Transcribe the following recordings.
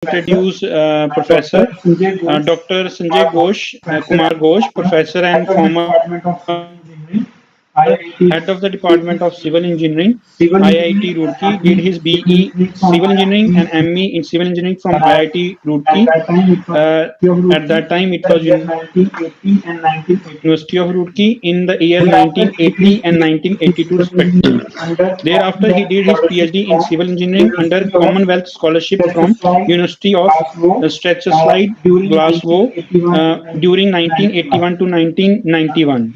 introduce Professor Dr. Sanjay Ghosh, Kumar Ghosh, Professor and former Head of the Department of Civil Engineering, IIT Roorkee, did his BE Civil Engineering and ME in Civil Engineering from IIT Roorkee. At that time, it was University of Roorkee in the year 1980 and 1982 respectively. Thereafter, he did his PhD in civil engineering under Commonwealth Scholarship from University of Strathclyde, Glasgow during 1981 to 1991.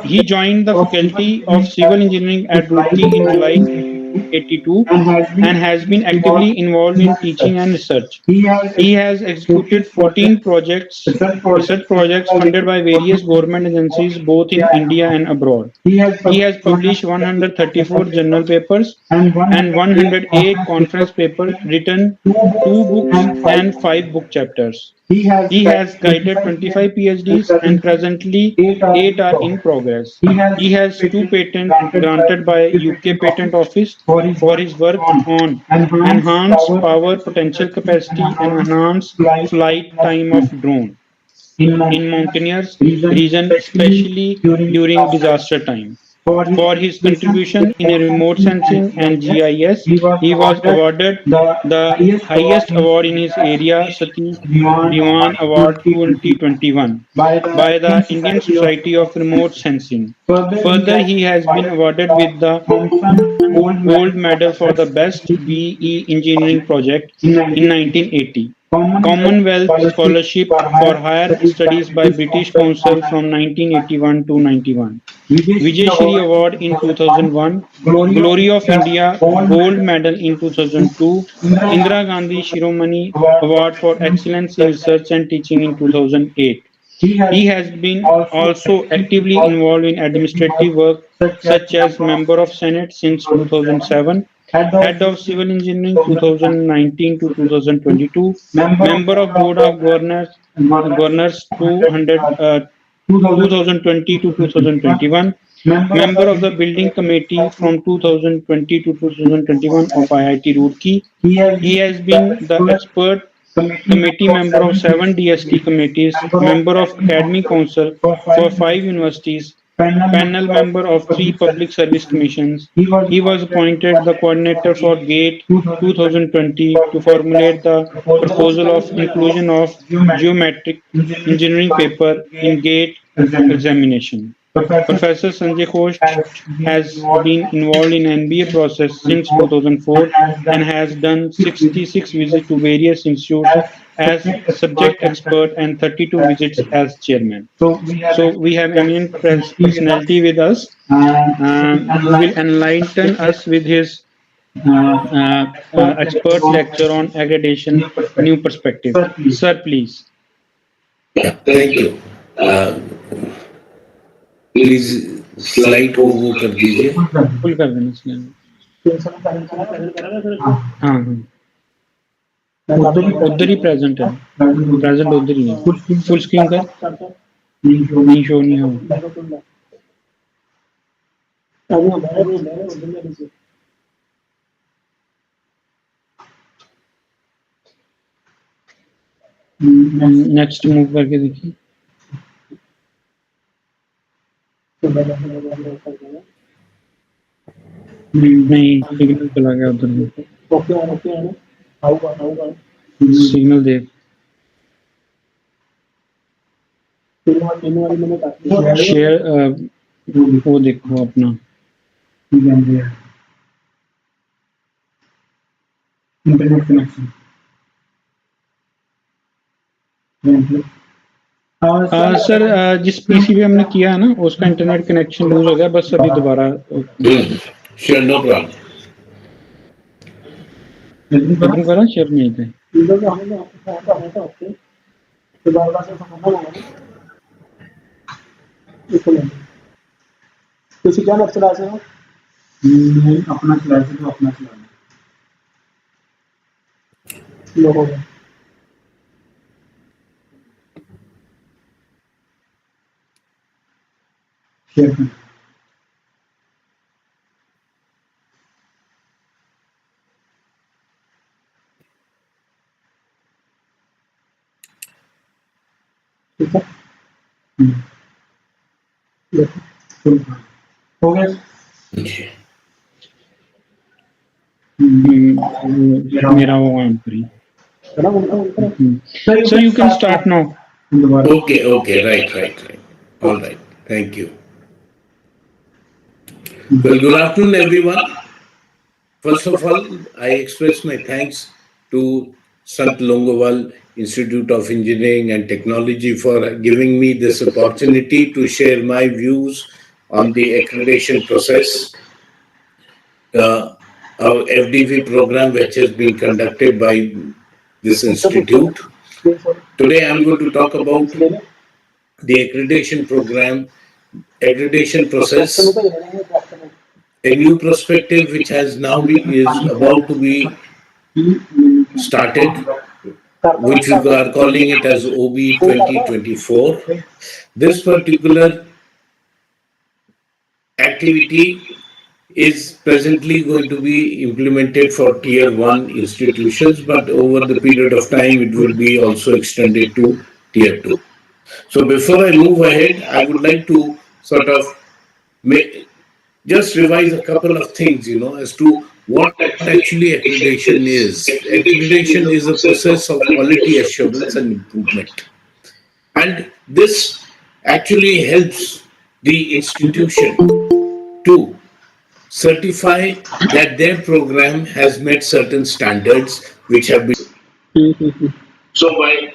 He joined the Faculty of Civil Engineering at Roorkee in July 1982 and has been actively involved in teaching and research. He has executed 14 research projects funded by various government agencies both in India and abroad. He has published 134 journal papers and 108 conference papers, written 2 books and 5 book chapters. He has guided 25 PhDs and presently 8 are in progress. He has 2 patents granted by UK Patent Office for his work on enhanced power potential capacity and enhanced flight time of drone in mountainous region, especially during disaster time. For his contribution in remote sensing and GIS, he was awarded the highest award in his area, Satish Diwan Award 2021, by the Indian Society of Remote Sensing. Further, he has been awarded with the Gold Medal for the Best BE Engineering Project in 1980. Commonwealth Scholarship for Higher Studies by British Council from 1981 to 91. Vijay Shri Award in 2001, Glory of India Gold Medal in 2002, Indira Gandhi Shiromani Award for Excellence in Research and Teaching in 2008. He has been also actively involved in administrative work such as Member of Senate since 2007, Head of Civil Engineering 2019 to 2022, Member of Board of Governors 2020 to 2021, Member of the Building Committee from 2020 to 2021 of IIT Roorkee. He has been the expert committee member of 7 DST committees, member of Academy Council for 5 universities, panel member of 3 public service commissions. He was appointed the coordinator for GATE 2020 to formulate the proposal of inclusion of geometric engineering paper in GATE examination. Professor Sanjay Ghosh has been involved in MBA process since 2004 and has done 66 visits to various institutes as subject expert and 32 visits as chairman. So we have eminent personality with us, who will enlighten us with his expert lecture on accreditation, new perspective. Sir, please. Yeah, thank you. Please slide को वो कर दीजिए। Full कर देना slide. हाँ हाँ उधर ही present है, प्रेजेंट उधर ही है। फुल स्क्रीन कर, नहीं शो नहीं हो। नेक्स्ट मूव करके देखिए। नहीं सिग्नल चला गया उधर में। सिग्नल देख, शेयर वो देखो अपना इंटरनेट कनेक्शन। सर जिस पीसी पे हमने किया है ना उसका इंटरनेट कनेक्शन लूज हो गया, बस अभी दोबारा। Sure, no problem. खत्म करा शेयर नहीं थे। किसी क्या नेट चला से हो? नहीं अपना चला से तो अपना चला लो हो गया। शेयर ठीक है। देखो, हो गया। जी। मेरा वो on free. So you can start now. Okay, right. All right, thank you. Well, good afternoon, everyone. First of all, I express my thanks to Sant Longowal Institute of Engineering and Technology for giving me this opportunity to share my views on the accreditation process, our FDV program, which has been conducted by this institute. Today, I'm going to talk about the accreditation program, accreditation process, a new perspective which has now is about to be started, which we are calling it as OB 2024. This particular activity is presently going to be implemented for tier 1 institutions, but over the period of time it will be also extended to tier 2. So before I move ahead, I would like to sort of just revise a couple of things, as to what actually accreditation is. Accreditation is a process of quality assurance and improvement. And this actually helps the institution to certify that their program has met certain standards which have been. So by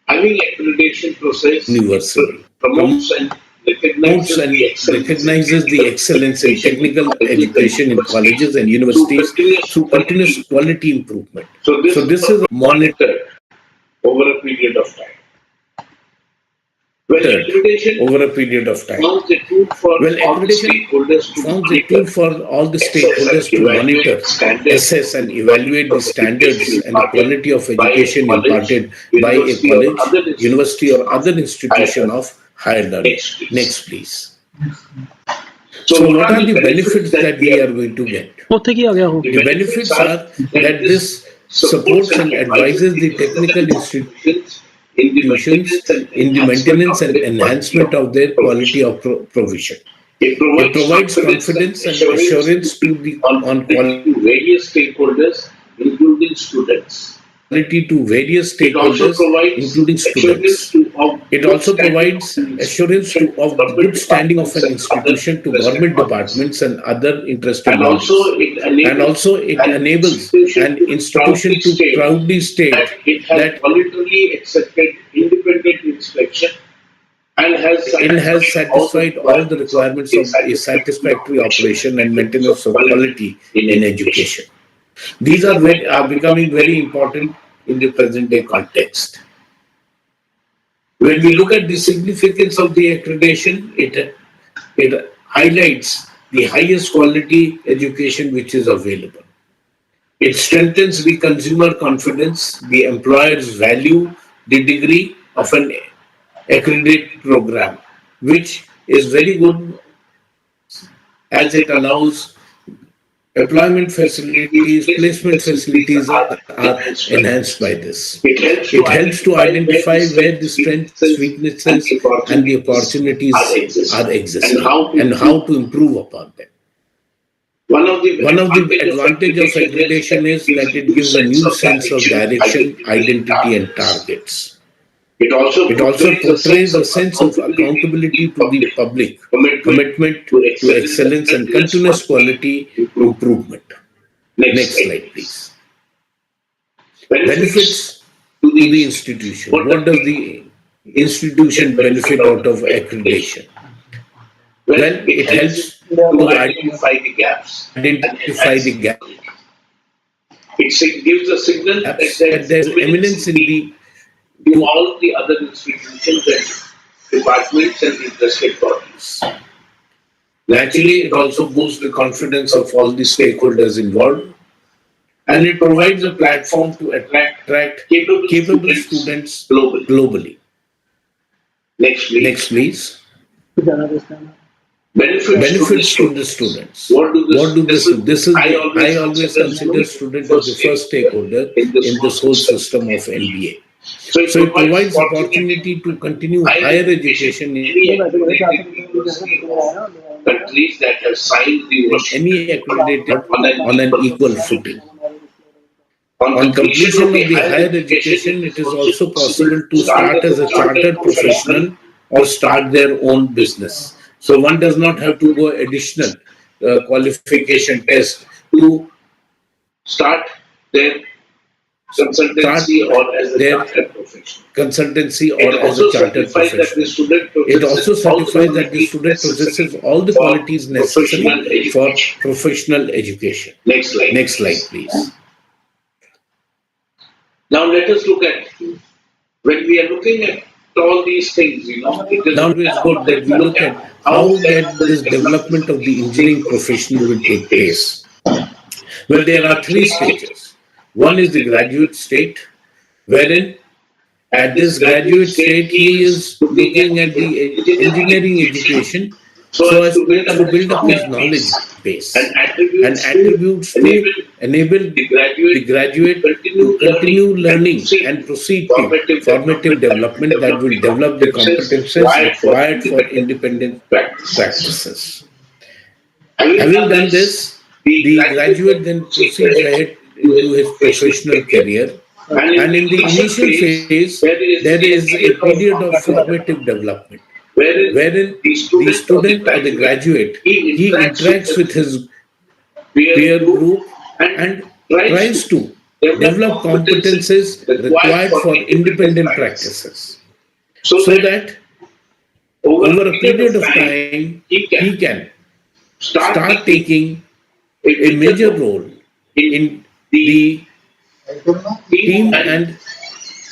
having accreditation process universally promotes and recognizes the excellence in technical education in colleges and universities through continuous quality improvement. So this is monitored over a period of time. Accreditation over a period of time. Accreditation forms a tool for all the stakeholders to monitor, assess, and evaluate the standards and the quality of education imparted by a college, university, or other institution of higher learning. Next, please. So, what are the benefits that we are going to get? The benefits are that this supports and advises the technical institutions in the maintenance and enhancement of their quality of provision. It provides confidence and assurance on quality to various stakeholders, including students. Quality to various stakeholders, including students. It also provides assurance of the good standing of an institution to government departments and other interested bodies. And also it enables an institution to proudly state that voluntarily accepted independent inspection and has satisfied all the requirements of a satisfactory operation and maintenance of quality in education. These are becoming very important in the present day context. When we look at the significance of the accreditation, it highlights the highest quality education which is available. It strengthens the consumer confidence, the employer's value, the degree of an accredited program, which is very good as it allows employment facilities, placement facilities are enhanced by this. It helps to identify where the strengths, weaknesses, and the opportunities are existing and how to improve upon them. One of the advantages of accreditation is that it gives a new sense of direction, identity, and targets. It also portrays a sense of accountability to the public, commitment to excellence, and continuous quality improvement. Next slide, please. Benefits to the institution. What does the institution benefit out of accreditation? Well, it helps to identify the gaps. It gives a signal that there's eminence to all the other institutions and departments and interested parties. Naturally, it also boosts the confidence of all the stakeholders involved, and it provides a platform to attract capable students globally. Next, please. Benefits to the students. What do this do? I always consider students as the first stakeholder in this whole system of MBA. So it provides opportunity to continue higher education in countries that have signed the any Washington accredited on on an equal footing. On completion of the higher education, it is also possible to start as a chartered professional or start their own business. So one does not have to go additional qualification test to start their consultancy or as a their chartered professional. consultancy It or as also a chartered certifies that the professional. student It also possesses all the certifies that the qualities student necessary possesses all the for qualities professional necessary for education. professional education. Next slide. Next slide, please. Now let us look at, when we are looking at all these things, it is Now it is good that we look at how that this development of the engineering profession will take place. Well, there are three stages. One is the graduate state, wherein at this graduate state he is looking at the engineering education so as to build up his knowledge base and and attributes to enable the the graduate to continue learning and proceed to formative development that will develop the competences required for independent practices. Having done this, the graduate then proceeds ahead into his professional career, and in the initial phase, there is a period of formative development wherein the student or the graduate he interacts with his peer group and tries to develop competences required for independent practices, so that over a period of time he can start taking a major role in the team and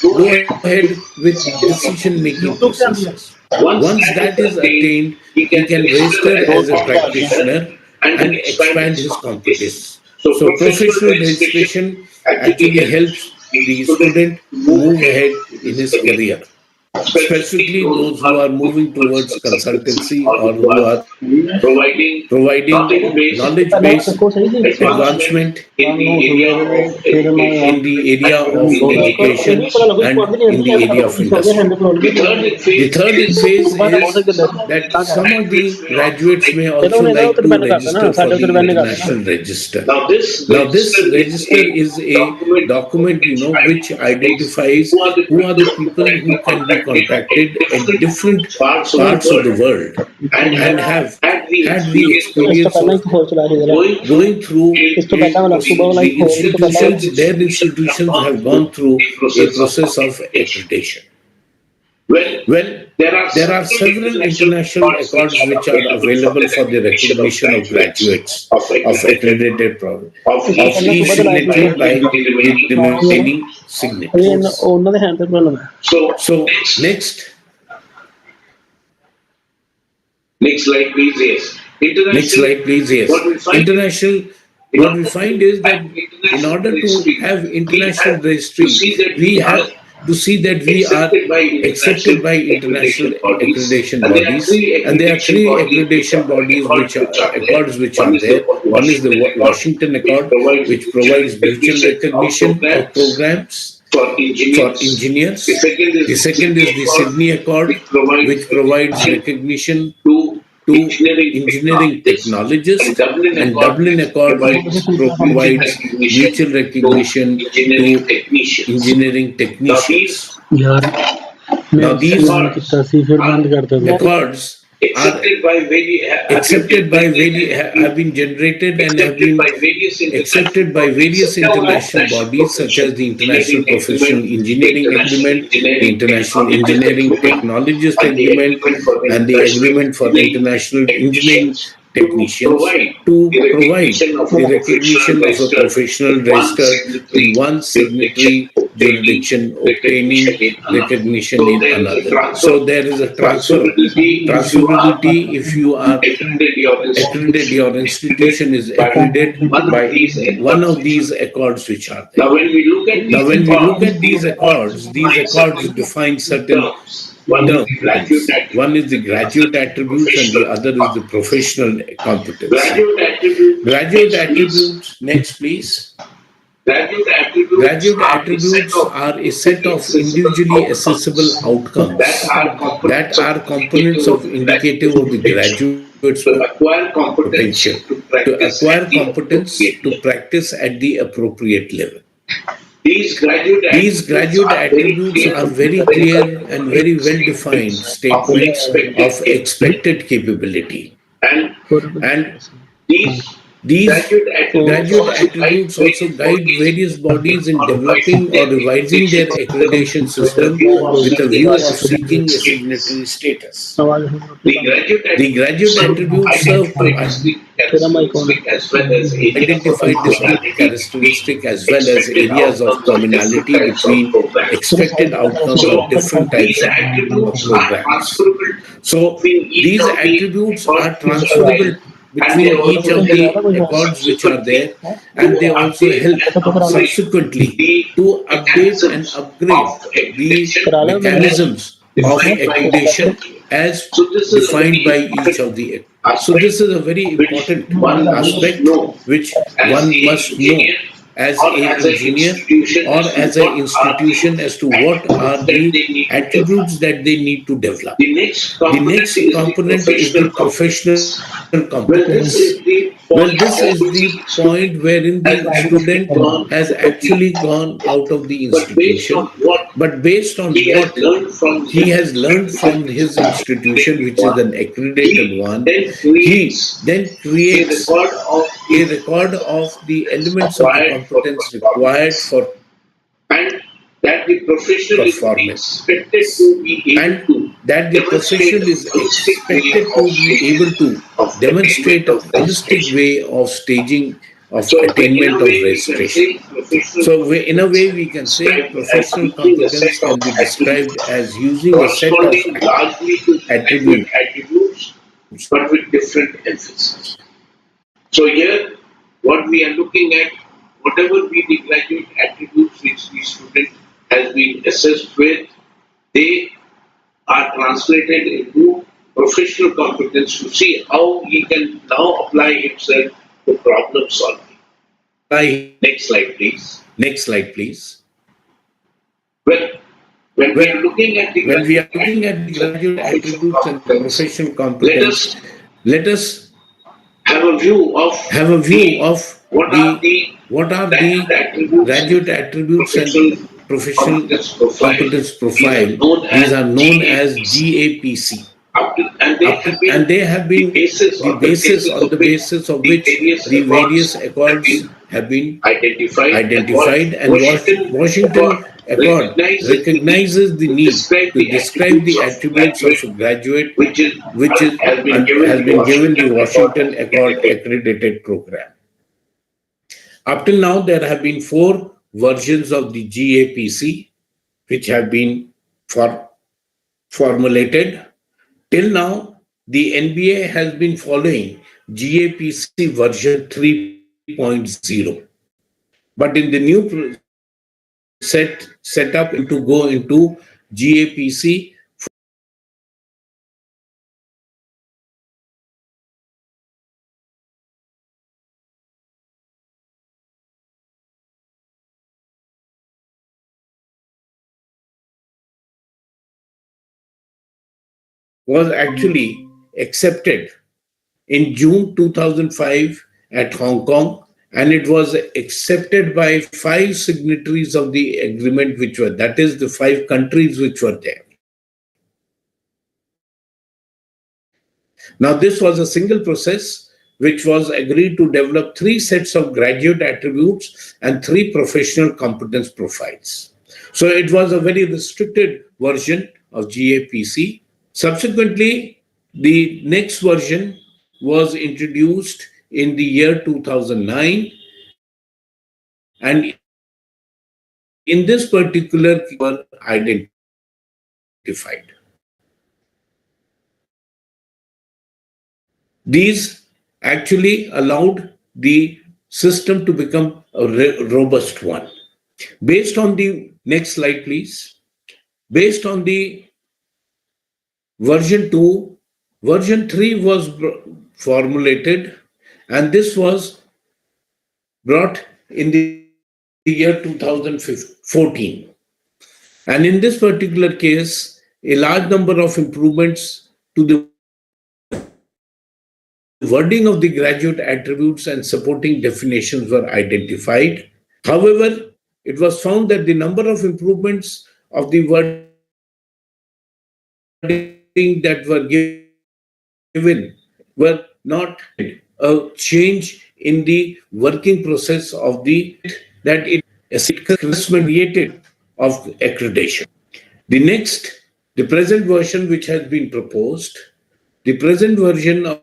go ahead with decision making processes. Once that is attained, he can register as a practitioner and expand his competence. So professional registration actually helps the student move ahead in his career, specifically those who are moving towards consultancy or who are providing knowledge-based advancement in in the area of education and in the area of industry. The third phase is that some of the graduates may also like to register for the international register. Now Now, this register is a document, which identifies who are the people who can be contacted at different parts of the world and have had the experience of going through the institutions, their institutions have gone through a process of accreditation. Well, there are several international accords which are available for the recognition of graduates of accredited programs, of each signature by the remaining signatories. So, next slide, please. Yes. Next slide, please. Yes. International, what we find is that in order to have international registry, we have to see that we are accepted by international accreditation bodies, and there are three accreditation bodies which are accords which are there. One is the Washington Accord, which provides mutual recognition of programs for engineers. The second is the Sydney Accord, which provides recognition to engineering technologists, and Dublin Accord, which provides mutual recognition to engineering technicians. Now these accords are accepted by have been generated and have been accepted by various international bodies such as the International Professional Engineering Agreement, the International Engineering Technologist Agreement, and the Agreement for International Engineering Technicians to provide the recognition of a professional registered in one signatory jurisdiction obtaining recognition in another. So there is a transferability if you are accredited, your institution is accredited by one of these accords which are there. Now, when we look at these accords define certain terms. One is the graduate attributes and the other is the professional competence. Graduate attributes, next please. Graduate Graduate attributes attributes are a set of individually accessible that outcomes that are components of indicative of the graduate's to acquire potential competence to to practice acquire at the competence appropriate to level. practice at the appropriate level. These graduate These attributes graduate are very attributes clear, are very very clear and very well-defined well defined statements of statements expected of capability. expected capability. And And these these graduate attributes graduate also guide attributes also various guide bodies various bodies in or revising developing or their revising their accreditation accreditation with a system view of with a seeking view a of signatory seeking a status. signatory status. The graduate The attributes graduate serve to attributes serve to identify distinct characteristics as well as areas of identify distinct commonality between characteristic as well as expected areas of outcomes of different commonality types of between programs. expected outcomes of So different types these of attributes are programs. transferable So between each these of the attributes are accords which are transferable there, and they between each also of help the accords which are there, subsequently and to they also update help and upgrade subsequently the to update and mechanisms of upgrade the accreditation as mechanisms of defined by each accreditation country. as So this is a defined by very each important of the. So aspect this is a very which important one must aspect know which as one a must know engineer as or a as an engineer institution or as to as an what are the institution as to what attributes are that the they need to develop. attributes that they need to develop. The next The component next is the component is the professional professional competence. Well, this competence. is the Well, point this at is which the the student point wherein has the actually student gone has out of the actually gone out of the but based on institution, what but based on he has what learned from he his has learned from his institution, which is an accredited he one, then he creates then a creates record of a the record of the competence elements of the required for competence required performance for and that the professional is performance, expected to be able and to that the demonstrate professional a is holistic way expected of to be staging able to of demonstrate attainment a of holistic registration. way of staging of So in a attainment of way we can registration. say professional So, in a competence way, can we be can say described as professional using a competence set of can be described attributes as using a set of corresponding largely to attributes. graduate attributes but with different emphasis. So here, what we are looking at, whatever be the graduate attributes which the student has been assessed with, they are translated into professional competence to see how he can now apply himself to problem solving. Next slide, please. Next slide, please. Well, when we Well, are looking at the when we are graduate looking at the attributes and the graduate professional attributes and the competence, professional let competence, us let us have a view of have a view the of what are the the what are graduate the attributes graduate and attributes professional and professional competence profile. competence These are profile. known These as are known as GAPC. GAPC. And they have been And they have the been basis the on the basis basis on of the which basis of the which various the various accords have accords been have been identified and what identified, and Washington Accord Washington Accord recognizes the need recognizes the to need describe to the describe attributes the of attributes of graduate a graduate, which is which is has been given has the been given the Washington Accord Washington Accord accredited. accredited program. Up till now, there have been 4 versions of the GAPC which have been formulated. Till now, the NBA has been following GAPC version 3.0. But in the new setup into go into GAPC was actually accepted in June 2005 at Hong Kong, and it was accepted by 5 signatories of the agreement, which were, that is, the 5 countries which were there. Now, this was a single process which was agreed to develop 3 sets of graduate attributes and 3 professional competence profiles. So it was a very restricted version of GAPC. Subsequently, the next version was introduced in the year 2009, and in this particular were identified. These actually allowed the system to become a robust one. Based on the next slide, please. Based on the version 2, version 3 was formulated, and this was brought in the the year 2014. And in this particular case, a large number of improvements to the wording of the graduate attributes and supporting definitions were identified. However, it was found that the number of improvements of the wording that were given were not a change in the working process of that it assessment created of accreditation. The present version which has been proposed, the present version of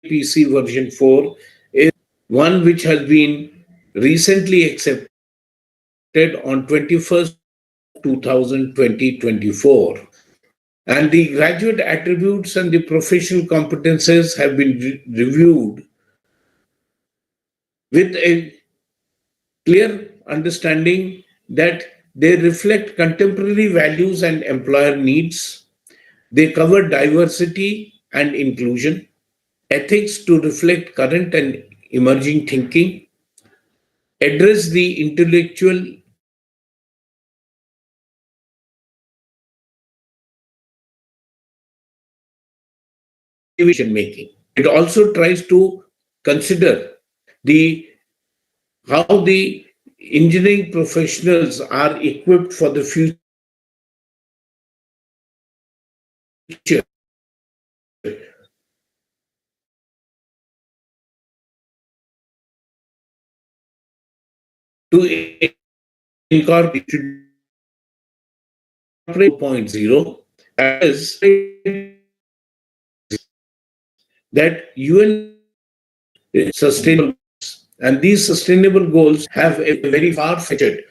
PC version 4 is one which has been recently accepted on 21st 2024, and the graduate attributes and the professional competences have been reviewed with a clear understanding that they reflect contemporary values and employer needs. They cover diversity and inclusion, ethics to reflect current and emerging thinking, address the intellectual decision making. It also tries to consider the how the engineering professionals are equipped for the future to incorporate 4.0 as that UN sustainable goals. And these sustainable goals have a very far-fetched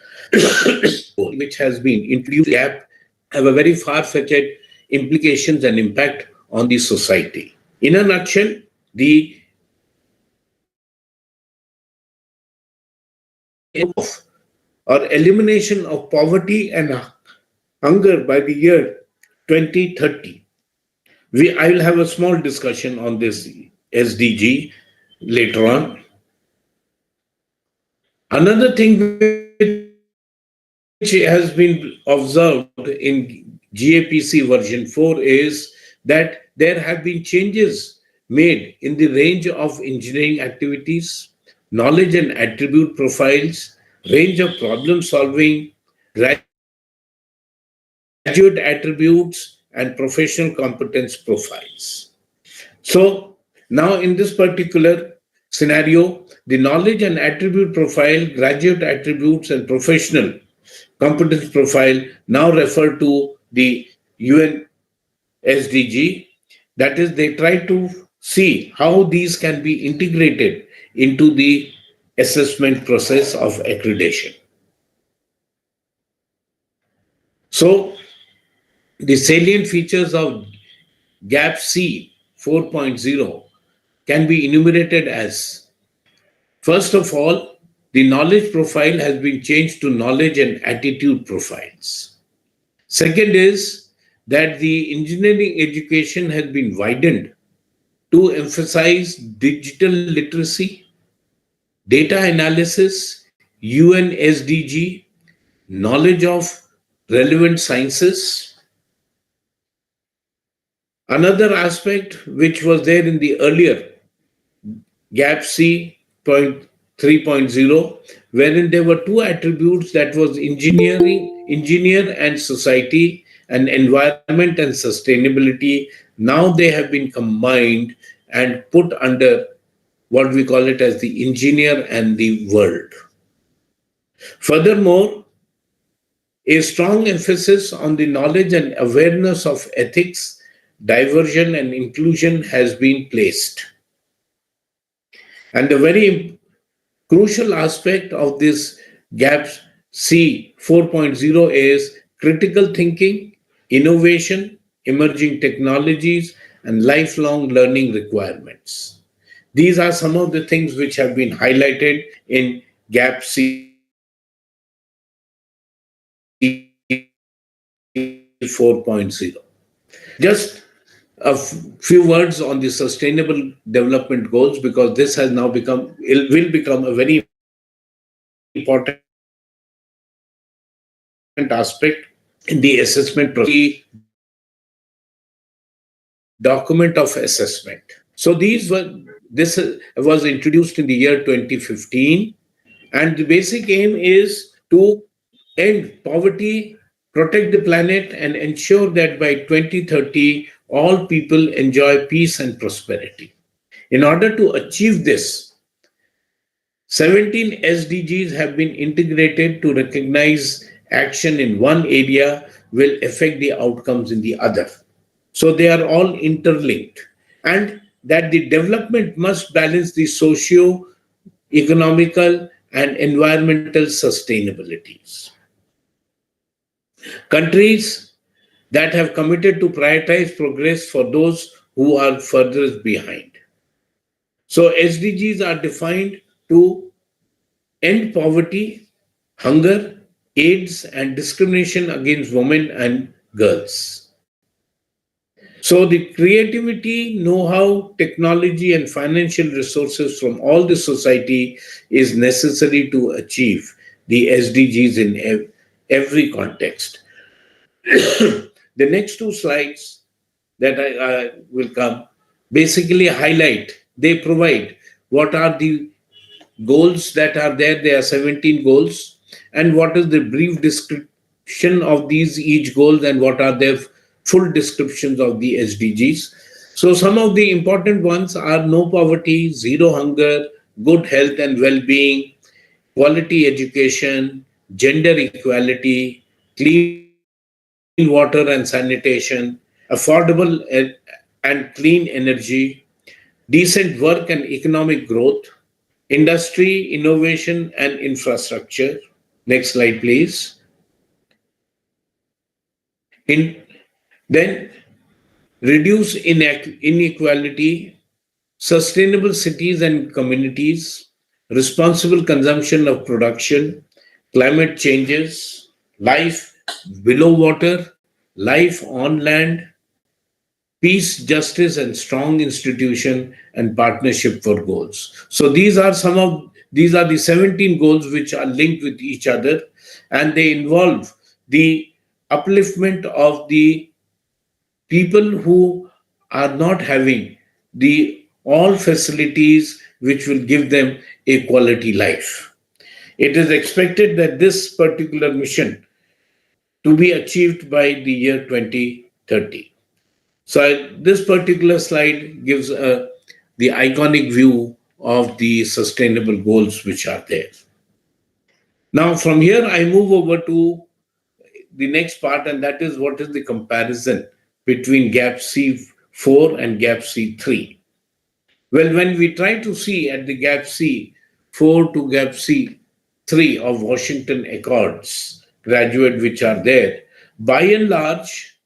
goal which has been introduced gap have a very far-fetched implications and impact on the society. In a nutshell, the or elimination of poverty and hunger by the year 2030. I will have a small discussion on this SDG later on. Another thing which has been observed in GAPC version 4 is that there have been changes made in the range of engineering activities, knowledge and attribute profiles, range of problem solving, graduate attributes, and professional competence profiles. So now in this particular scenario, the knowledge and attribute profile, graduate attributes, and professional competence profile now refer to the UN SDG. That is, they try to see how these can be integrated into the assessment process of accreditation. So, the salient features of GAP-C 4.0 can be enumerated as, first of all, the knowledge profile has been changed to knowledge and attitude profiles. Second is that the engineering education has been widened to emphasize digital literacy, data analysis, UN SDG, knowledge of relevant sciences. Another aspect which was there in the earlier GAP-C 3.0, wherein there were two attributes, that was engineer and society, and environment and sustainability. Now they have been combined and put under what we call it as the engineer and the world. Furthermore, a strong emphasis on the knowledge and awareness of ethics, diversion and inclusion has been placed. And the very crucial aspect of this GAP-C 4.0 is critical thinking, innovation, emerging technologies, and lifelong learning requirements. These are some of the things which have been highlighted in GAP-C 4.0. Just a few words on the sustainable development goals, because this has now will become a very important aspect in the assessment process, the document of assessment. So this was introduced in the year 2015, and the basic aim is to end poverty, protect the planet, and ensure that by 2030 all people enjoy peace and prosperity. In order to achieve this, 17 SDGs have been integrated to recognize action in one area will affect the outcomes in the other. So they are all interlinked, and that the development must balance the socio economical and environmental sustainabilities. Countries that have committed to prioritize progress for those who are furthest behind. So SDGs are defined to end poverty, hunger, AIDS, and discrimination against women and girls. So the creativity, know-how, technology, and financial resources from all the society is necessary to achieve the SDGs in every context. The next two slides that I will come basically highlight, they provide what are the goals that are there. There are 17 goals, and what is the brief description of these each goals, and what are their full descriptions of the SDGs. So some of the important ones are no poverty, zero hunger, good health and well-being, quality education, gender equality, clean water and sanitation, affordable and clean energy, decent work and economic growth, industry, innovation, and infrastructure. Next slide, please. Then reduce inequality, sustainable cities and communities, responsible consumption of production, climate changes, life below water, life on land, peace, justice, and strong institution and partnership for goals. So these are the 17 goals which are linked with each other, and they involve the upliftment of the people who are not having the all facilities which will give them a quality life. It is expected that this particular mission to be achieved by the year 2030. So this particular slide gives the iconic view of the sustainable goals which are there. Now from here I move over to the next part, and that is what is the comparison between GAP C4 and GAP C3. Well, when we try to see at the GAP C4 to GAP C3 of Washington Accords graduate which are there, by and large,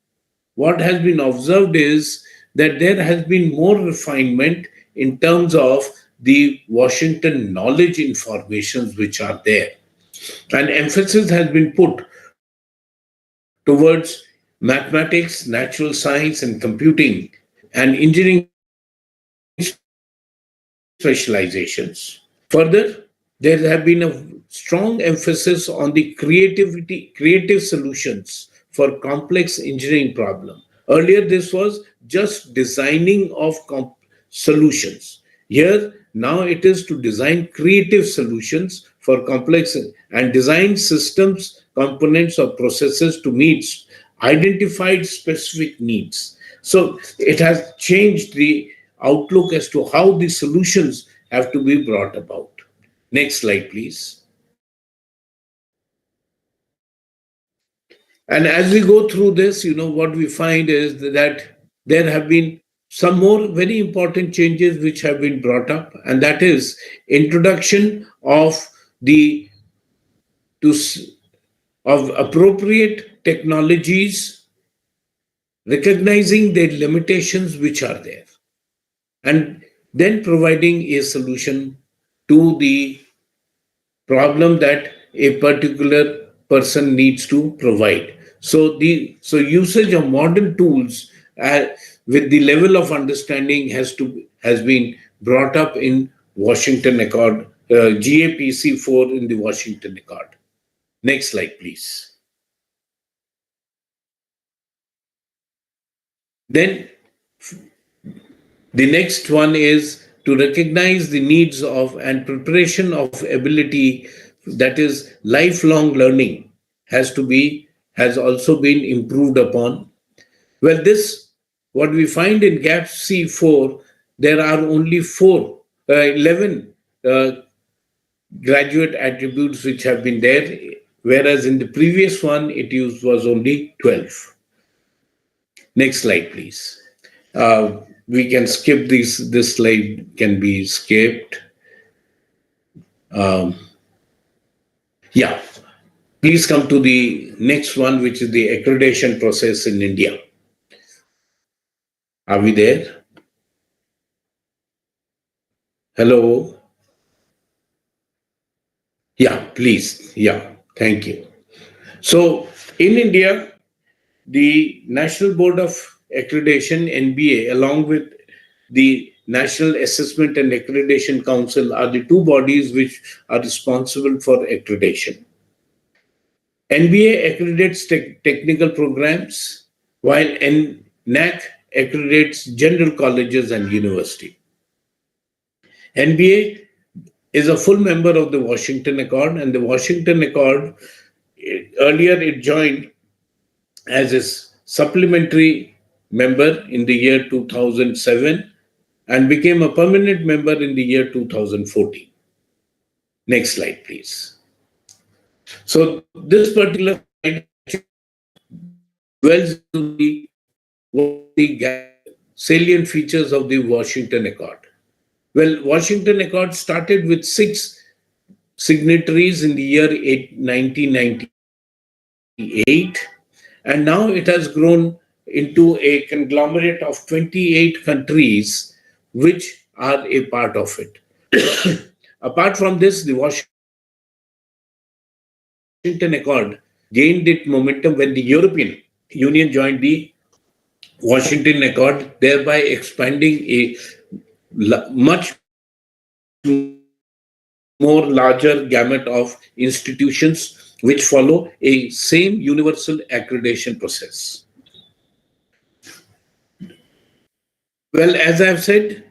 what has been observed is that there has been more refinement in terms of the Washington knowledge informations which are there. And emphasis has been put towards mathematics, natural science, and computing, and engineering specializations. Further, there have been a strong emphasis on the creative solutions for complex engineering problem. Earlier, this was just designing of solutions. Here, now it is to design creative solutions for complex and design systems, components, or processes to meet identified specific needs. So it has changed the outlook as to how the solutions have to be brought about. Next slide, please. And as we go through this, what we find is that there have been some more very important changes which have been brought up, and that is introduction of of appropriate technologies, recognizing the limitations which are there, and then providing a solution to the problem that a particular person needs to provide. So usage of modern tools with the level of understanding has been brought up in Washington Accord GAPC4 in the Washington Accord. Next slide, please. Then the next one is to recognize the needs of and preparation of ability, that is lifelong learning has also been improved upon. Well, what we find in GAPC4, there are only 11 graduate attributes which have been there, whereas in the previous one was only 12. Next slide, please. We can skip this slide can be skipped. Yeah, please come to the next one, which is the accreditation process in India. Are we there? Hello? Yeah, please. Yeah, thank you. So in India, the National Board of Accreditation, NBA, along with the National Assessment and Accreditation Council are the two bodies which are responsible for accreditation. NBA accredits technical programs, while NAC accredits general colleges and university. NBA is a full member of the Washington Accord, and the Washington Accord, earlier it joined as a supplementary member in the year 2007 and became a permanent member in the year 2014. Next slide, please. So this particular slide dwells into the salient features of the Washington Accord. Well, Washington Accord started with 6 signatories in the year 1998, and now it has grown into a conglomerate of 28 countries which are a part of it. Apart from this, the Washington Accord gained its momentum when the European Union joined the Washington Accord, thereby expanding a much more larger gamut of institutions which follow a same universal accreditation process. Well, as I've said,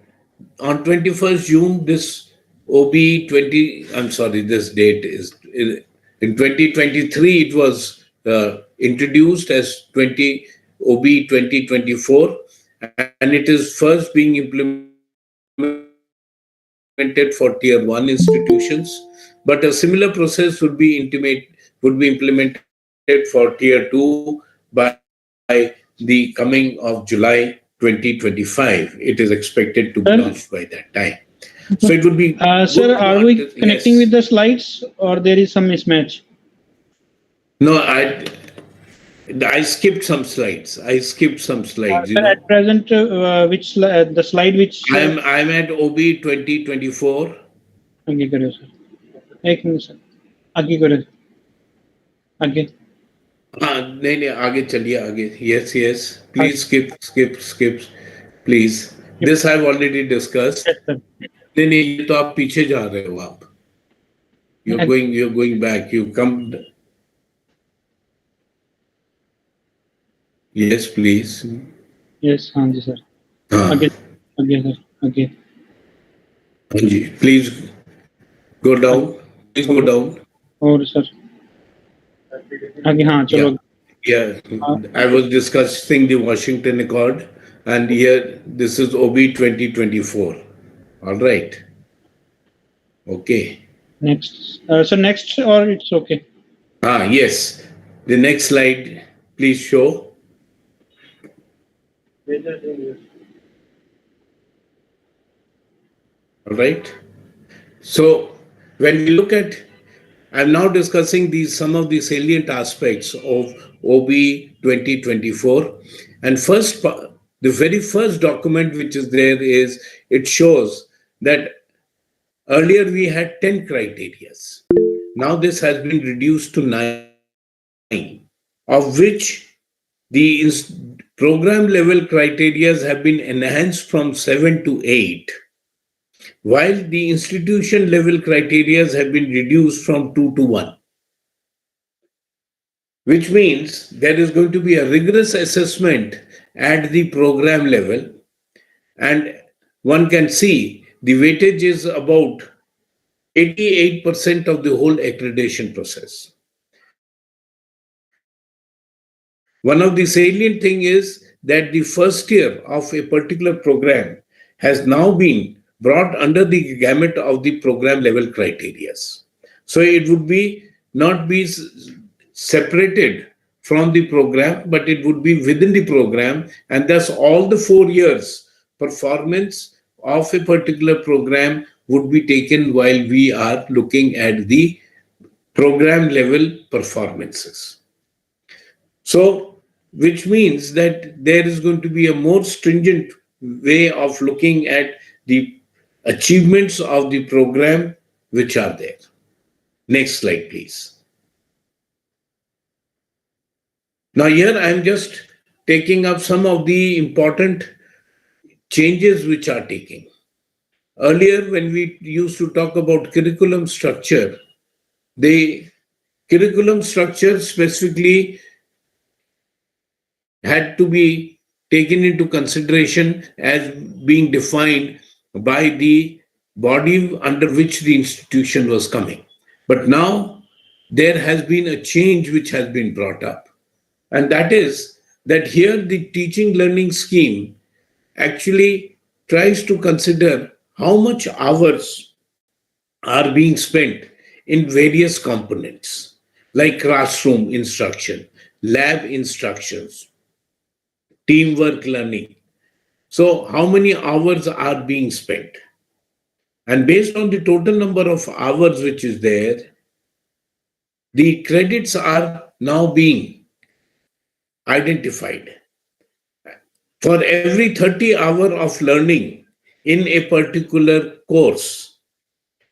on 21st June, this this date is in 2023, it was introduced as OB 2024, and it is first being implemented for tier 1 institutions, but a similar process would be implemented for tier 2 by the coming of July 2025. It is expected to be launched by that time. So it would be. Sir, are we connecting with the slides, or there is some mismatch? No, I skipped some slides. At present, the slide which I'm at OB 2024. आगे करो sir, एक minute sir, आगे करो, आगे. नहीं आगे चलिए आगे. Yes, please skip, please. This I've already discussed. Yes, sir. नहीं ये तो आप पीछे जा रहे हो आप. You're going back. You come. Yes, please. Yes, हाँ जी सर. आगे सर, आगे. Please go down. Please go down. और सर, आगे हाँ चलो. Yeah, I was discussing the Washington Accord, and here this is OB 2024. All right. Okay. Next. So next, or it's okay? Yes. The next slide, please show. All right. So when we look at, I'm now discussing some of the salient aspects of OB 2024. And the very first document which is there is, it shows that earlier we had 10 criteria. Now this has been reduced to 9, of which the program level criteria have been enhanced from 7 to 8. while the institution level criteria have been reduced from 2 to 1, which means there is going to be a rigorous assessment at the program level, and one can see the weightage is about 88% of the whole accreditation process. One of the salient thing is that the first year of a particular program has now been brought under the gamut of the program level criteria. So it would be not be separated from the program, but it would be within the program, and thus all the 4 years performance of a particular program would be taken while we are looking at the program level performances. So, which means that there is going to be a more stringent way of looking at the achievements of the program which are there. Next slide, please. Now, here I am just taking up some of the important changes which are taking. Earlier, when we used to talk about curriculum structure, the curriculum structure specifically had to be taken into consideration as being defined by the body under which the institution was coming. But now there has been a change which has been brought up, and that is that here the teaching learning scheme actually tries to consider how much hours are being spent in various components like classroom instruction, lab instructions, teamwork learning. So, how many hours are being spent? And based on the total number of hours which is there, the credits are now being identified. For every 30 hour of learning in a particular course,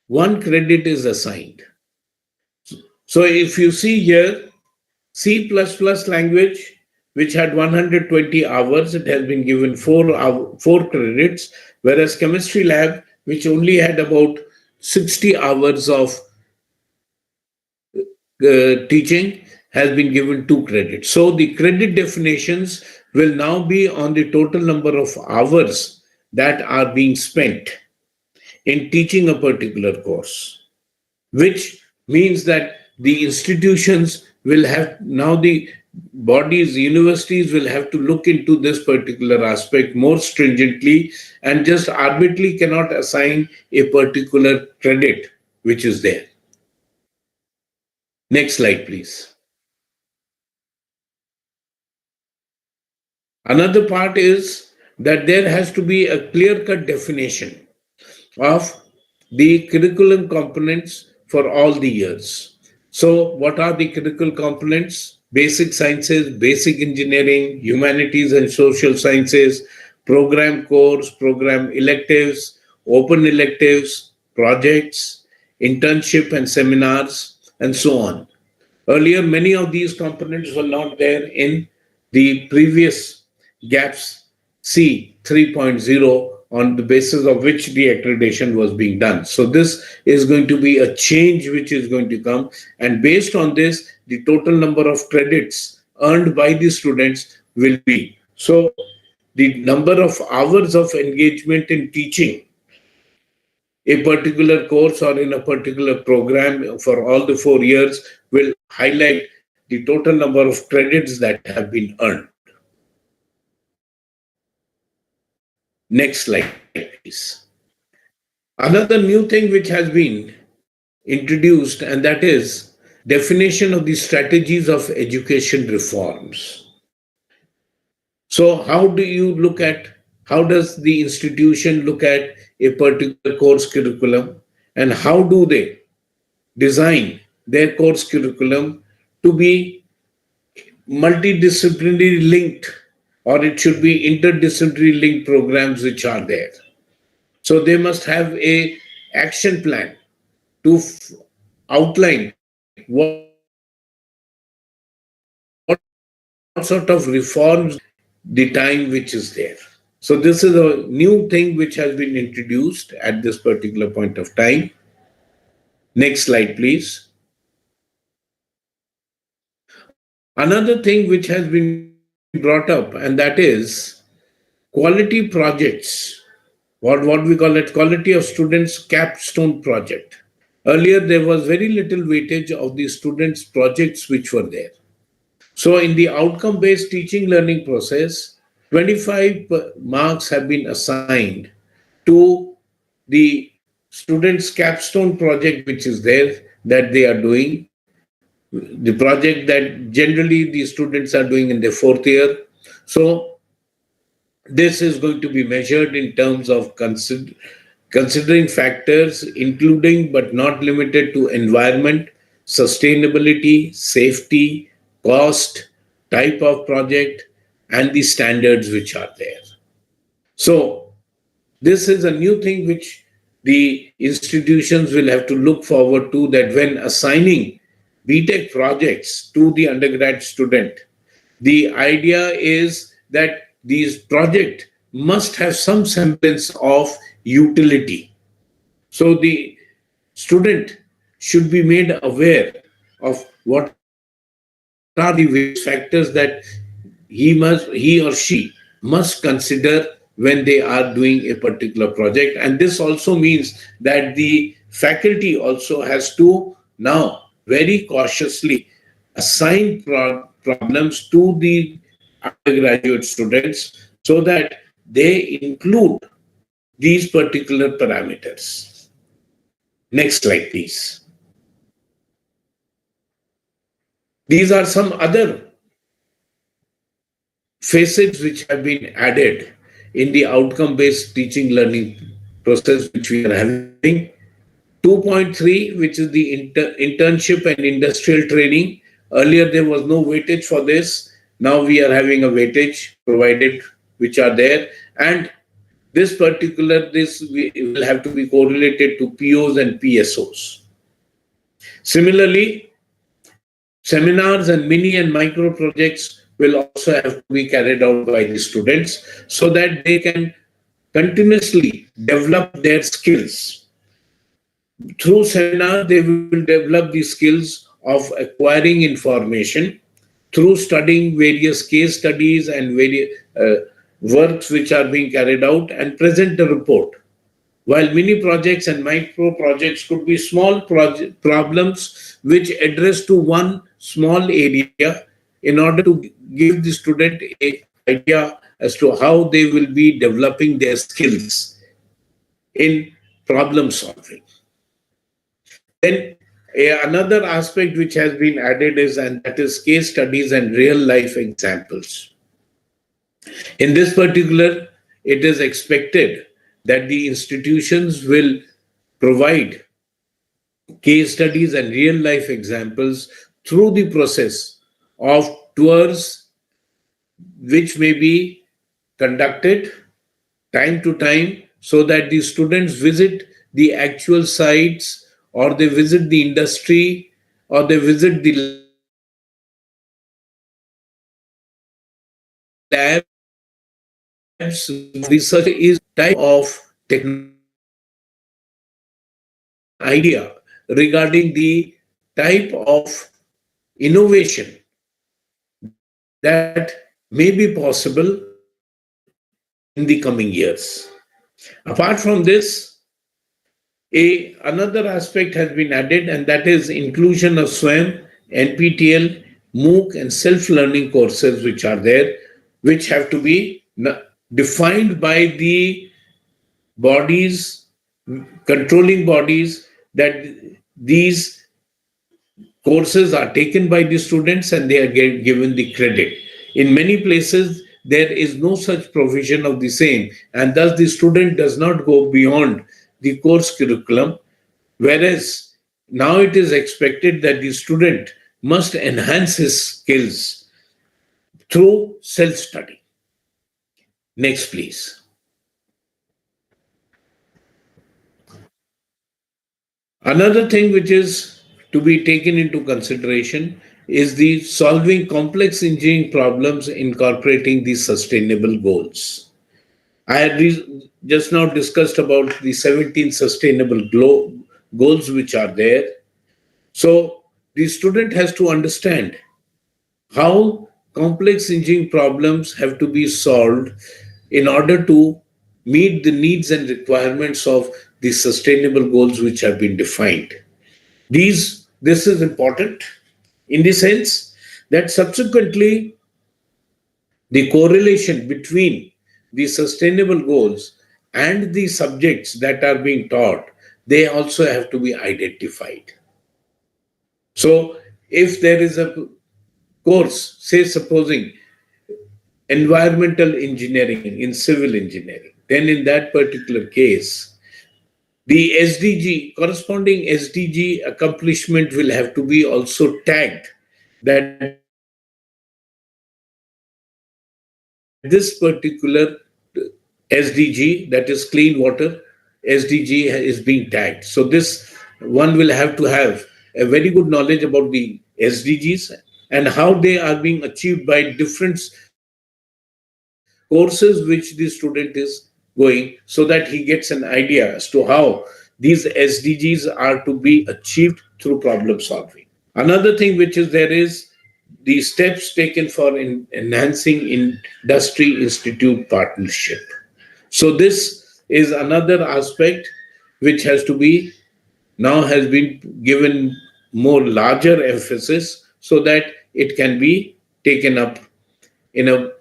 1 credit is assigned. So if you see here, C++ language, which had 120 hours, it has been given 4 credits, whereas chemistry lab, which only had about 60 hours of teaching, has been given 2 credits. So the credit definitions will now be on the total number of hours that are being spent in teaching a particular course, which means that the institutions will have now the bodies, universities will have to look into this particular aspect more stringently and just arbitrarily cannot assign a particular credit which is there. Next slide, please. Another part is that there has to be a clear-cut definition of the curriculum components for all the years. So, what are the curriculum components? Basic sciences, basic engineering, humanities and social sciences, program course, program electives, open electives, projects, internship and seminars, and so on. Earlier, many of these components were not there in the previous GAPS C 3.0, on the basis of which the accreditation was being done. So this is going to be a change which is going to come, and based on this, the total number of credits earned by the students will be. So the number of hours of engagement in teaching a particular course or in a particular program for all the 4 years will highlight the total number of credits that have been earned. Next slide, please. Another new thing which has been introduced, and that is definition of the strategies of education reforms. So how does the institution look at a particular course curriculum, and how do they design their course curriculum to be multidisciplinary linked, or it should be interdisciplinary linked programs which are there. So they must have a action plan to outline what sort of reforms the time which is there. So this is a new thing which has been introduced at this particular point of time. Next slide, please. Another thing which has been brought up, and that is quality projects, what we call it, quality of students capstone project. Earlier, there was very little weightage of the students' projects which were there. So, in the outcome based teaching learning process, 25 marks have been assigned to the students' capstone project, which is there that they are doing. The project that generally the students are doing in their fourth year. So, this is going to be measured in terms of considering factors including but not limited to environment, sustainability, safety, cost, type of project, and the standards which are there. So, this is a new thing which the institutions will have to look forward to, that when assigning BTech projects to the undergrad student, the idea is that these projects must have some semblance of utility. So the student should be made aware of what are the various factors that he or she must consider when they are doing a particular project. And this also means that the faculty also has to now very cautiously assign problems to the undergraduate students so that they include these particular parameters. Next slide, please. These are some other facets which have been added in the outcome-based teaching learning process which we are having. 2.3, which is the internship and industrial training. Earlier, there was no weightage for this. Now we are having a weightage provided, which are there. And this will have to be correlated to POs and PSOs. Similarly, seminars and mini and micro projects will also have to be carried out by the students so that they can continuously develop their skills. Through seminar, they will develop the skills of acquiring information through studying various case studies and various works which are being carried out and present a report. While mini projects and micro projects could be small problems which address to one small area in order to give the student an idea as to how they will be developing their skills in problem solving. Then another aspect which has been added is, and that is case studies and real life examples. In this particular, it is expected that the institutions will provide case studies and real life examples through the process of tours which may be conducted time to time so that the students visit the actual sites or they visit the industry or they visit the labs. Research is type of technology idea regarding the type of innovation that may be possible in the coming years. Apart from this, another aspect has been added, and that is inclusion of SWAYAM, NPTEL, MOOC, and self-learning courses which are there, which have to be defined by the bodies, controlling bodies, that these courses are taken by the students and they are given the credit. In many places, there is no such provision of the same, and thus the student does not go beyond the course curriculum, whereas now it is expected that the student must enhance his skills through self-study. Next, please. Another thing which is to be taken into consideration is the solving complex engineering problems incorporating the sustainable goals. I had just now discussed about the 17 sustainable goals which are there. So the student has to understand how complex engineering problems have to be solved in order to meet the needs and requirements of the sustainable goals which have been defined. This is important in the sense that subsequently the correlation between the sustainable goals and the subjects that are being taught, they also have to be identified. So if there is a course, say supposing environmental engineering in civil engineering, then in that particular case, the SDG, corresponding SDG accomplishment will have to be also tagged that this particular SDG, that is clean water, SDG is being tagged. So this one will have to have a very good knowledge about the SDGs and how they are being achieved by different courses which the student is going, so that he gets an idea as to how these SDGs are to be achieved through problem solving. Another thing which is there is the steps taken for enhancing industry institute partnership. So this is another aspect which has to be now has been given more larger emphasis so that it can be taken up in a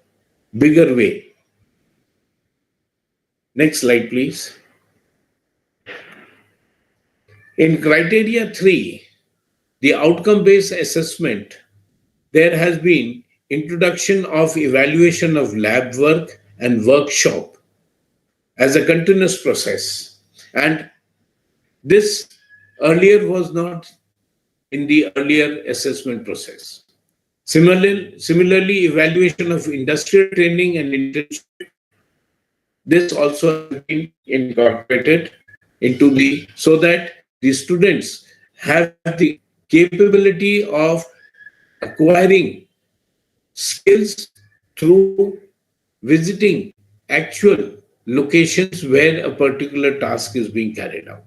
bigger way. Next slide, please. In criteria 3, the outcome based assessment, there has been introduction of evaluation of lab work and workshop as a continuous process. And this earlier was not in the earlier assessment process. Similarly, evaluation of industrial training and internship, this also has been incorporated into the, so that the students have the capability of acquiring skills through visiting actual locations where a particular task is being carried out.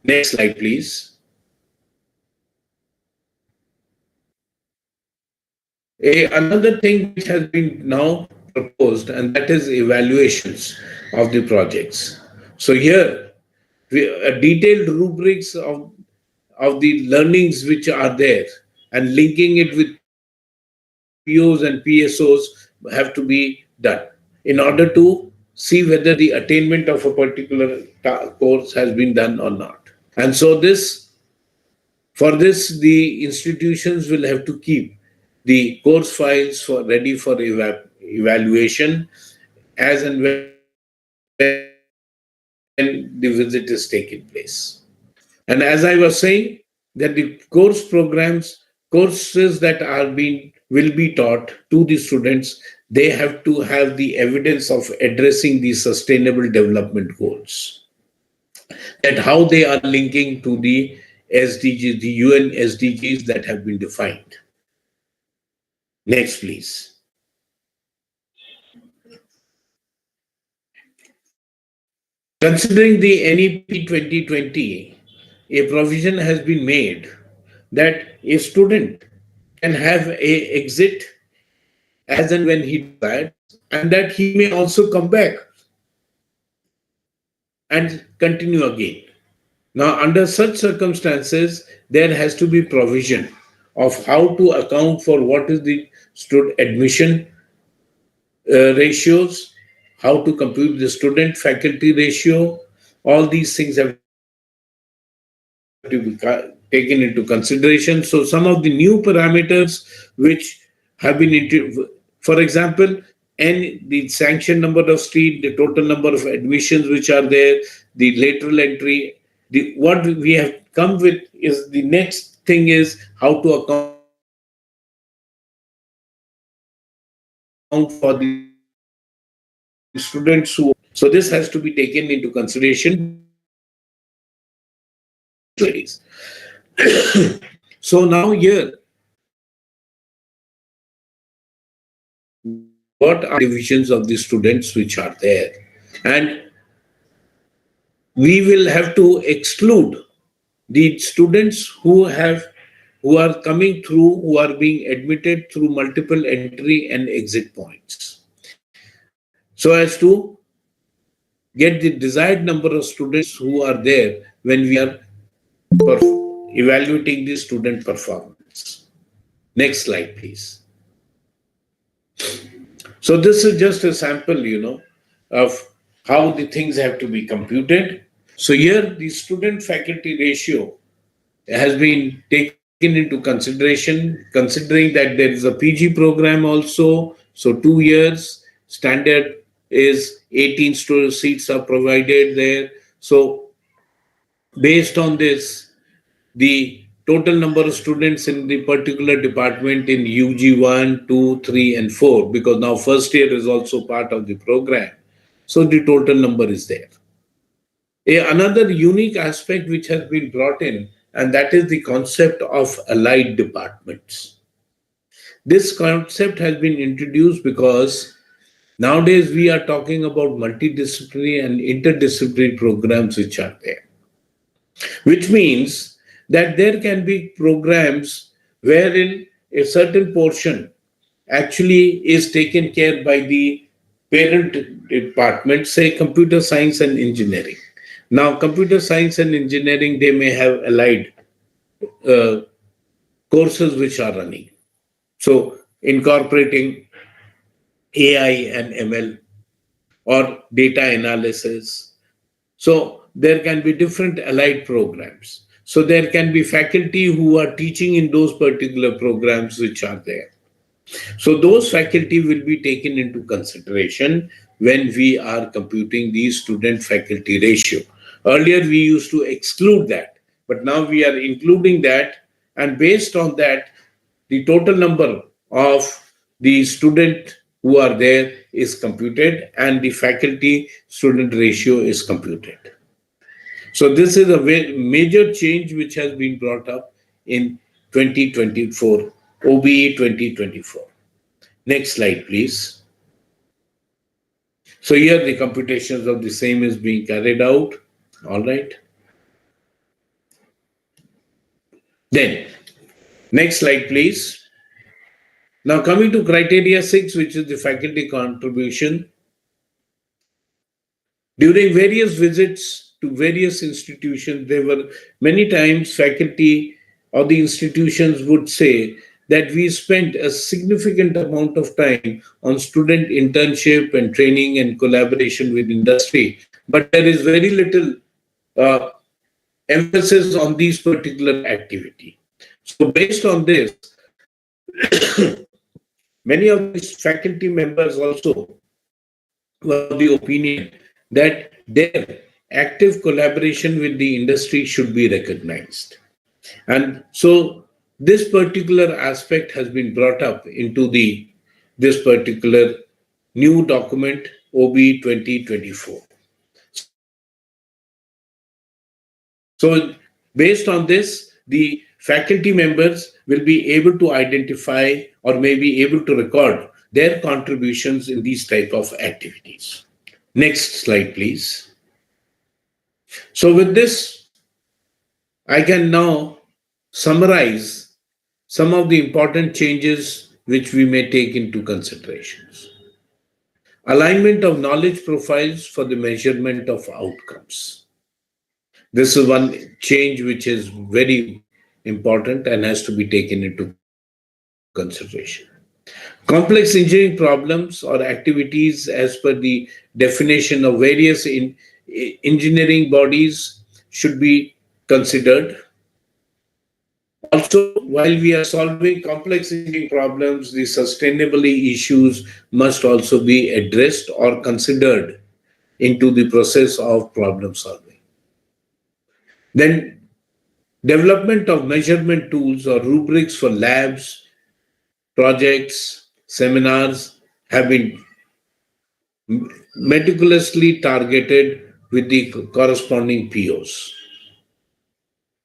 Next slide, please. Another thing which has been now proposed, and that is evaluations of the projects. So here, a detailed rubrics of the learnings which are there and linking it with POs and PSOs have to be done in order to see whether the attainment of a particular course has been done or not. And so for this, the institutions will have to keep the course files ready for evaluation as and when the visit is taking place. And as I was saying, that the courses that will be taught to the students, they have to have the evidence of addressing the sustainable development goals, and how they are linking to the SDGs, the UN SDGs that have been defined. Next, please. Considering the NEP 2020, a provision has been made that a student can have a exit as and when he desires, and that he may also come back and continue again. Now, under such circumstances, there has to be provision of how to account for what is the student admission ratios, how to compute the student faculty ratio. All these things have to be taken into consideration. So some of the new parameters which have been for example, the sanction number of seat, the total number of admissions which are there, the lateral entry, what we have come with is the next thing is how to account for the students who. So this has to be taken into consideration. So now here what are divisions of the students which are there. And we will have to exclude the students who are coming through, who are being admitted through multiple entry and exit points, so as to get the desired number of students who are there when we are evaluating the student performance. Next slide, please. So this is just a sample, of how the things have to be computed. So here the student faculty ratio has been taken into consideration, considering that there is a PG program also. So 2 years standard is 18 seats are provided there. So based on this, the total number of students in the particular department in UG 1, 2, 3, and 4, because now first year is also part of the program. So the total number is there. Another unique aspect which has been brought in, and that is the concept of allied departments. This concept has been introduced because nowadays we are talking about multidisciplinary and interdisciplinary programs which are there, which means that there can be programs wherein a certain portion actually is taken care by the parent department, say computer science and engineering. Now, computer science and engineering, they may have allied uh, courses which are running. So, incorporating AI and ML or data analysis. So, there can be different allied programs. So, there can be faculty who are teaching in those particular programs which are there. So, those faculty will be taken into consideration when we are computing the student faculty ratio. Earlier, we used to exclude that, but now we are including that, and based on that, the total number of the student who are there is computed and the faculty student ratio is computed. So this is a major change which has been brought up in 2024, OBE 2024. Next slide, please. So here the computations of the same is being carried out. All right. Then, next slide, please. Now coming to criteria 6, which is the faculty contribution. During various visits to various institutions, there were many times faculty or the institutions would say that we spent a significant amount of time on student internship and training and collaboration with industry, but there is very little uh, emphasis on these particular activity. So based on this, many of these faculty members also were of the opinion that their active collaboration with the industry should be recognized. And so this particular aspect has been brought up into this particular new document, OB 2024. So based on this, the faculty members will be able to identify or may be able to record their contributions in these type of activities. Next slide, please. So with this, I can now summarize some of the important changes which we may take into considerations. Alignment of knowledge profiles for the measurement of outcomes. This is one change which is very important and has to be taken into consideration. Complex engineering problems or activities as per the definition of various engineering bodies should be considered. Also, while we are solving complex engineering problems, the sustainability issues must also be addressed or considered into the process of problem solving. Then, development of measurement tools or rubrics for labs, projects, seminars have been meticulously targeted with the corresponding POs.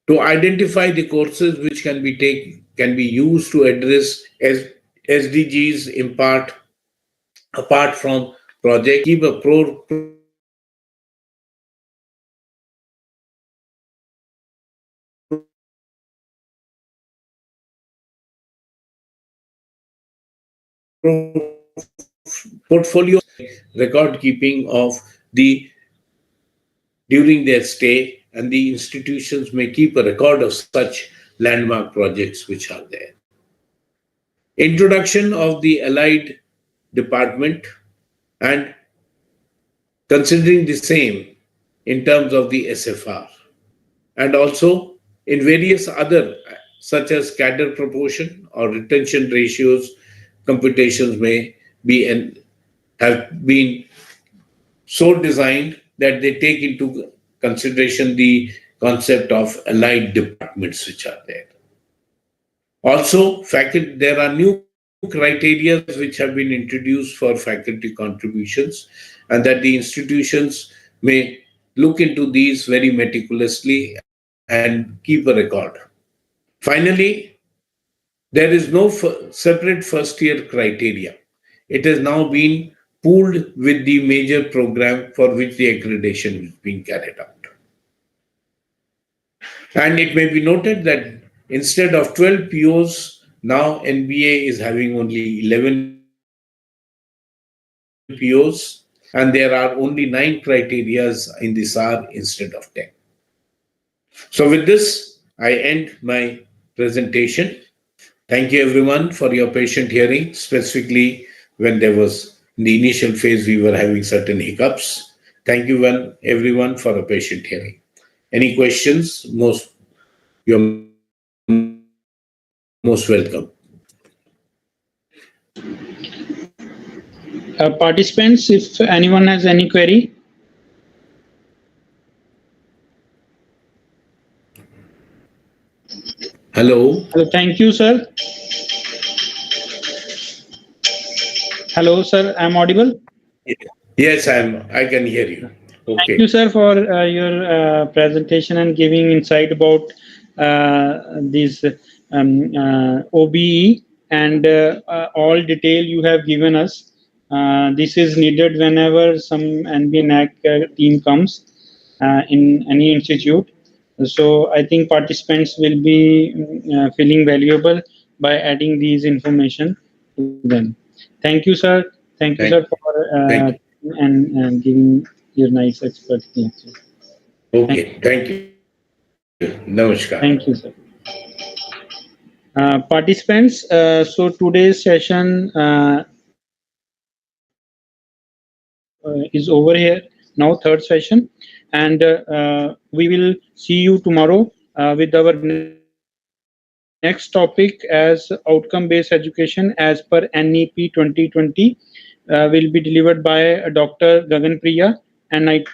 To identify the courses which can be used to address SDGs, impart apart from project, keep a portfolio record keeping of the during their stay, and the institutions may keep a record of such landmark projects which are there. Introduction of the allied department and considering the same in terms of the SFR, and also in various other such as cadre proportion or retention ratios computations may be and have been so designed that they take into consideration the concept of allied departments which are there. Also, faculty, there are new criteria which have been introduced for faculty contributions, and that the institutions may look into these very meticulously and keep a record. Finally, there is no separate first year criteria. It has now been pooled with the major program for which the accreditation is being carried out. And it may be noted that instead of 12 POs, now NBA is having only 11 POs, and there are only 9 criterias in the SAR instead of 10. So, with this, I end my presentation. Thank you, everyone, for your patient hearing, specifically when there was in the initial phase we were having certain hiccups. Thank you, everyone, for a patient hearing. Any questions? You're most welcome. Participants, if anyone has any query. Hello. Thank you, sir. Hello, sir. I'm audible. Yes, I can hear you. Okay. Thank you, sir, for your presentation and giving insight about this OBE and all detail you have given us. This is needed whenever some NBNAC team comes in any institute. So I think participants will be feeling valuable by adding these information to them. Thank you, sir. Thank you, sir, for and giving your nice expertise. Okay, thank you. Namaskar. Thank you, sir. Participants, so today's session is over here now, third session, and we will see you tomorrow with our next topic as outcome-based education as per NEP 2020 will be delivered by Dr. Gagan Priya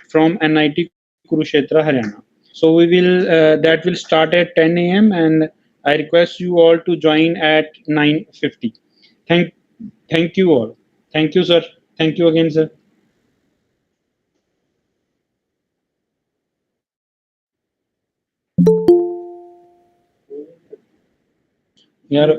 from NIT Kurukshetra, Haryana. So we will that will start at 10 a.m. and I request you all to join at 9:50. Thank you all. Thank you, sir. Thank you again, sir. Yeah.